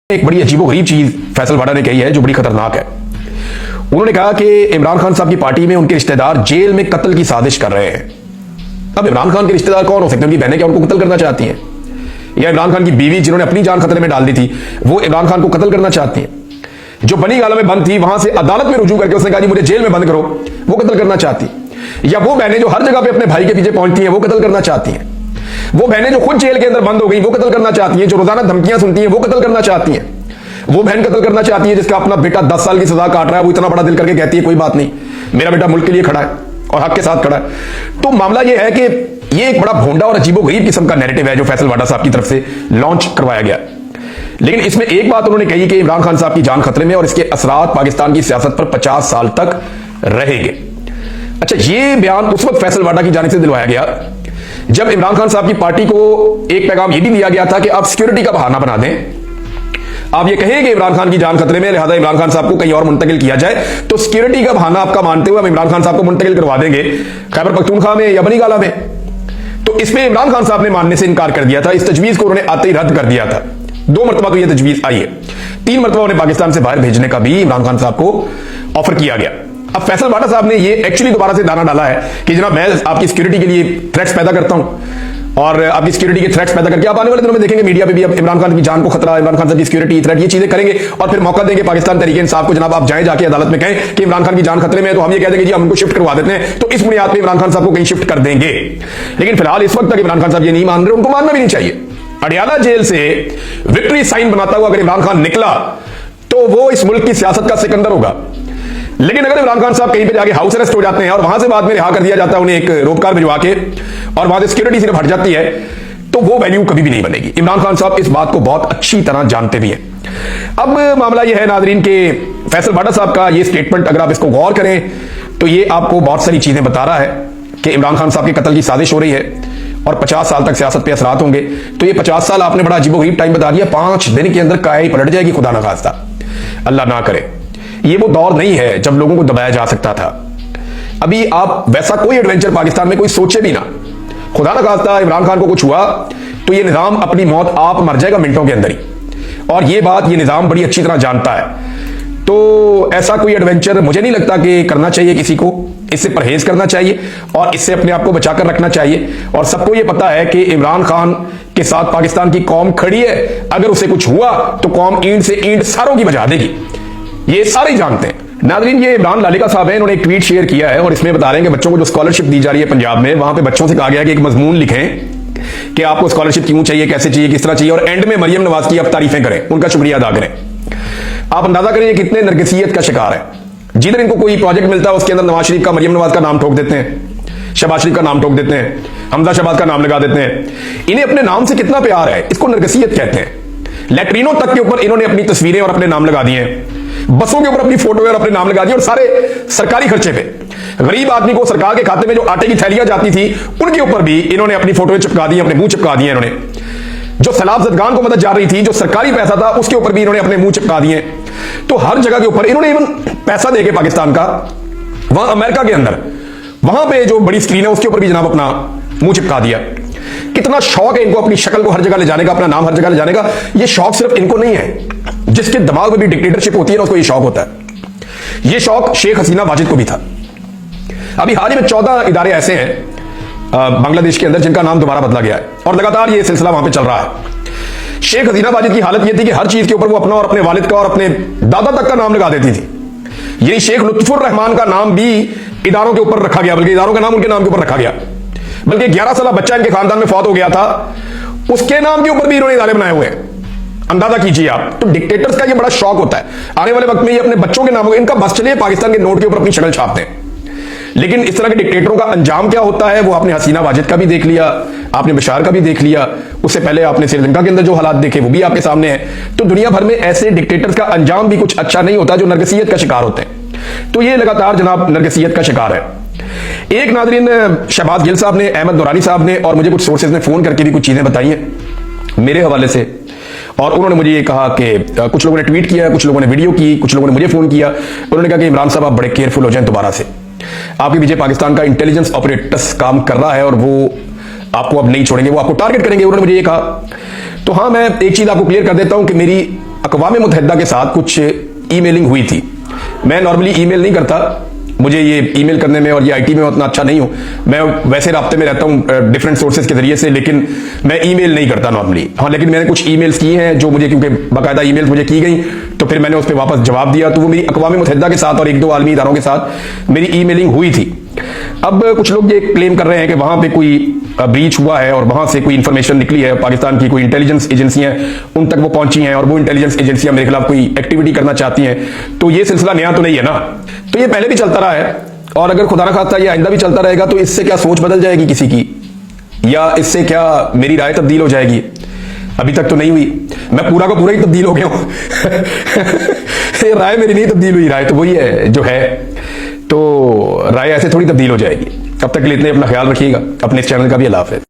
एक बड़ी अजीबोगरीब चीज फैसल वाडा ने कही है जो बड़ी खतरनाक है। उन्होंने कहा कि इमरान खान साहब की पार्टी में उनके रिश्तेदार जेल में कत्ल की साजिश कर रहे हैं। अब इमरान खान के रिश्तेदार कौन हो सकते हैं? उनकी बहनें क्या उनको कत्ल करना चाहती हैं? या इमरान खान की बीवी जिन्होंने अपनी जान खतरे में डाल दी थी वो इमरान खान को कत्ल करना चाहती हैं? जो बनी गाला में बंद थी वहां से अदालत में रुजू करके उसने कहा जी मुझे जेल में बंद करो, वो कत्ल करना चाहती? या वो बहनें जो हर जगह पे अपने भाई के पीछे पहुंचती हैं वो कत्ल करना चाहती हैं? वो बहनें जो खुद जेल के अंदर बंद हो गई वो कत्ल करना चाहती हैं? जो रोजाना धमकियां सुनती हैं वो कत्ल करना चाहती हैं? वो बहन कत्ल करना चाहती है जिसका अपना बेटा 10 साल की सजा काट रहा है, वो इतना बड़ा दिल करके कहती है कोई बात नहीं, मेरा बेटा मुल्क के लिए खड़ा है और हक के साथ खड़ा है। तो मामला ये है कि ये एक बड़ा भोंडा और अजीबोगरीब किस्म का नैरेटिव है जो फैसल वाडा साहब की तरफ से लॉन्च करवाया गया। लेकिन इसमें एक बात उन्होंने कही कि इमरान खान साहब की जान खतरे में और इसके असरात पाकिस्तान की सियासत पर 50 साल तक रहेंगे। अच्छा, ये बयान उस वक्त फैसल वाडा की जानिब से दिलवाया गया जब इमरान खान साहब की पार्टी को एक पैगाम यह भी दिया गया था कि आप सिक्योरिटी का बहाना बना दें, आप ये कहें कि इमरान खान की जान खतरे में, लिहाजा इमरान खान साहब को कहीं और मुंतकिल किया जाए, तो सिक्योरिटी का बहाना आपका मानते हुए हम इमरान खान साहब को मुंतकिल करवा देंगे खैबर पख्तूनख्वा में या बनी गाला में। तो इसमें इमरान खान साहब ने मानने से इनकार कर दिया था। इस तजवीज को उन्होंने आते ही रद्द कर दिया था। 2 मरतबा तो यह तजवीज आई है, 3 मरतबा उन्हें पाकिस्तान से बाहर भेजने का भी इमरान खान साहब को ऑफर किया गया। अब फैसल वाडा साहब ने यह एक्चुअली दोबारा से दाना डाला है कि जनाब मैं आपकी सिक्योरिटी के लिए थ्रेट्स पैदा करता हूं और आपकी सिक्योरिटी के थ्रेट्स पैदा करके आप आने वाले दिनों में देखेंगे मीडिया पे भी अब इमरान खान की जान को खतरा, इमरान खान साहब की सिक्योरिटी थ्रेट, ये चीजें करेंगे और फिर मौका देंगे पाकिस्तान तहरीक इंसाफ को, जनाब आप जाएं जाके अदालत में कहें कि इमरान खान की जान खतरे में है, तो हम ये कह देंगे जी हम उनको शिफ्ट करवा देते हैं, तो इस बुनियाद पर इमरान खान साहब को कहीं शिफ्ट कर देंगे। लेकिन फिलहाल इस वक्त तक इमरान खान साहब ये नहीं मान रहे, उनको मानना भी नहीं चाहिए। अडियाला जेल से विक्ट्री साइन बनाता हुआ अगर इमरान खान निकला तो वो इस मुल्क की सियासत का सिकंदर होगा। लेकिन अगर इमरान खान साहब कहीं पे जाके हाउस अरेस्ट हो जाते हैं और वहां से बाद में रिहा कर दिया जाता है उन्हें एक रोपकार भिजवा के और वहां से सिक्योरिटी सिर्फ हट जाती है, तो वो वैल्यू कभी भी नहीं बनेगी। इमरान खान साहब इस बात को बहुत अच्छी तरह जानते भी हैं। अब मामला यह है नाजरीन के फैसल वाडा साहब का ये स्टेटमेंट अगर आप इसको गौर करें तो ये आपको बहुत सारी चीजें बता रहा है कि इमरान खान साहब के कत्ल की साजिश हो रही है और 50 साल तक सियासत पे असरात होंगे। तो ये 50 साल आपने बड़ा अजीबोगरीब टाइम बता दिया, 5 दिन के अंदर काया ही पलट जाएगी, खुदा ना खास्ता, अल्लाह ना करे। ये वो दौर नहीं है जब लोगों को दबाया जा सकता था। अभी आप वैसा कोई एडवेंचर पाकिस्तान में कोई सोचे भी ना, खुदा ना खास्ता इमरान खान को कुछ हुआ तो ये निजाम अपनी मौत आप मर जाएगा मिनटों के अंदर ही, और ये बात ये निजाम बड़ी अच्छी तरह जानता है। तो ऐसा कोई एडवेंचर मुझे नहीं लगता कि करना चाहिए किसी को, इससे परहेज करना चाहिए और इससे अपने आप को बचाकर रखना चाहिए। और सबको यह पता है कि इमरान खान के साथ पाकिस्तान की कौम खड़ी है, अगर उसे कुछ हुआ तो कौम ईंट से ईंट सारों की बजा देगी, ये सारे ही जानते हैं। नाज़रीन, ये इमरान लालिका साहब हैं, इन्होंने एक ट्वीट शेयर किया है और इसमें बता रहे हैं कि बच्चों को जो स्कॉलरशिप दी जा रही है पंजाब में, वहां पे बच्चों से कहा गया कि एक मजमून लिखें कि आपको स्कॉलरशिप क्यों चाहिए, कैसे चाहिए, किस तरह चाहिए, और एंड में मरियम नवाज की आप तारीफें करें, उनका शुक्रिया अदा करें। आप अंदाजा करें ये कितने नरगिसियत का शिकार है। जिधर इनको कोई प्रोजेक्ट मिलता है उसके अंदर नवाज शरीफ का, मरियम नवाज का नाम ठोक देते हैं, शहबाज शरीफ का नाम ठोक देते हैं, हमजा शहबाज का नाम लगा देते हैं। इन्हें अपने नाम से कितना प्यार है, इसको नरगिसियत कहते हैं। लैट्रिनों तक के ऊपर इन्होंने अपनी तस्वीरें और अपने नाम लगा दिए हैं, बसों के ऊपर अपनी फोटो और अपने नाम लगा दिए, और सारे सरकारी खर्चे पे गरीब आदमी को सरकार के खाते में जो आटे की थैलियां जाती थी उनके ऊपर भी इन्होंने अपनी फोटो चिपका दी, अपने मुंह चिपका दिए। इन्होंने जो सैलाब ज़दगान को मदद जा रही थी, जो सरकारी पैसा था उसके ऊपर भी इन्होंने अपने मुंह चिपका दिए। तो हर जगह के ऊपर इन्होंने इवन पैसा देके पाकिस्तान का, वहां अमेरिका के अंदर वहां पे जो बड़ी स्क्रीन है उसके ऊपर भी जनाब अपना मुंह चिपका दिया। कितना शौक है इनको अपनी शक्ल को हर जगह ले जाने का, अपना नाम हर जगह ले जाने का। ये शौक सिर्फ इनको नहीं है, जिसके दिमाग में भी डिक्टेटरशिप होती है ना उसको ये शौक होता है। ये शौक शेख हसीना वाजिद को भी था। अभी हाल ही में 14 इदारे ऐसे हैं बांग्लादेश के अंदर जिनका नाम दोबारा बदला गया है और लगातार ये सिलसिला वहां पे चल रहा है। शेख हसीना वाजिद की हालत यह थी कि हर चीज के ऊपर वो अपना और अपने वालिद का और अपने दादा तक का नाम लगा देती थी। यही शेख लुत्फुर रहमान का नाम भी इदारों के ऊपर रखा गया, बल्कि इदारों का नाम उनके नाम के ऊपर रखा गया। बल्कि 11 साल बच्चा इनके खानदान में फौत हो गया था, उसके नाम के ऊपर भी इन्होंने इदारे बनाए हुए हैं। अंदाजा कीजिए आप। तो डिक्टेटर्स का ये बड़ा शौक होता है, आने वाले वक्त में ये अपने बच्चों के नाम, इनका बस चलिए पाकिस्तान के नोट के ऊपर अपनी शक्ल छापते हैं। लेकिन इस तरह के डिक्टेटरों का अंजाम क्या होता है वो आपने हसीना वाजिद का भी देख लिया, आपने बशार का भी देख लिया, उससे पहले आपने श्रीलंका के अंदर जो हालात देखे वो भी आपके सामने है। तो दुनिया भर में ऐसे डिक्टेटर्स का अंजाम भी कुछ अच्छा नहीं होता जो नरगिसियत का शिकार होते हैं। तो ये लगातार जनाब नरगिसियत का शिकार है। एक नाजरीन शहबाज गिल साहब ने, अहमद दुरानी साहब ने और मुझे कुछ सोर्सेज ने फोन करके भी कुछ चीजें बताई हैं मेरे हवाले से, और उन्होंने मुझे ये कहा कि कुछ लोगों ने ट्वीट किया, कुछ लोगों ने वीडियो की, कुछ लोगों ने मुझे फोन किया। उन्होंने कहा कि इमरान साहब आप बड़े केयरफुल हो जाएं, दोबारा से आपके पीछे पाकिस्तान का इंटेलिजेंस ऑपरेटर्स काम कर रहा है और वो आपको अब नहीं छोड़ेंगे, वो आपको टारगेट करेंगे। उन्होंने मुझे ये कहा। तो हाँ, मैं एक चीज आपको क्लियर कर देता हूं कि मेरी अक़वाम मुत्तहिदा के साथ कुछ ईमेलिंग हुई थी। मैं नॉर्मली ईमेल नहीं करता, मुझे ये ईमेल करने में और ये आईटी में उतना अच्छा नहीं हूं। मैं वैसे राब्ते में रहता हूं डिफरेंट सोर्सेज के जरिए से, लेकिन मैं ईमेल नहीं करता नॉर्मली। हाँ, लेकिन मैंने कुछ ईमेल्स की हैं जो मुझे, क्योंकि बाकायदा ईमेल्स मुझे की गई तो फिर मैंने उस पर वापस जवाब दिया। तो वो मेरी अक़वाम मुत्तहिदा के साथ और एक दो आलमी इदारों के साथ मेरी ईमेलिंग हुई थी। अब कुछ लोग ये क्लेम कर रहे हैं कि वहां पे कोई ब्रीच हुआ है और वहां से कोई इंफॉर्मेशन निकली है, पाकिस्तान की कोई इंटेलिजेंस एजेंसियां उन तक वो पहुंची हैं और वो इंटेलिजेंस एजेंसियां मेरे खिलाफ कोई एक्टिविटी करना चाहती हैं। तो ये सिलसिला नया तो नहीं है ना, तो ये पहले भी चलता रहा है और अगर खुदा ना खास्ता ये आइंदा भी चलता रहेगा तो इससे क्या सोच बदल जाएगी किसी की, या इससे क्या मेरी राय तब्दील हो जाएगी? अभी तक तो नहीं हुई। मैं पूरा का पूरा ही तब्दील हो गया हूं राय मेरी नहीं तब्दील हुई, राय तो वही है जो है, तो राय ऐसे थोड़ी तब्दील हो जाएगी। अब तक के लिए इतने अपना ख्याल रखिएगा, अपने इस चैनल का भी अल्लाह हाफ़िज़।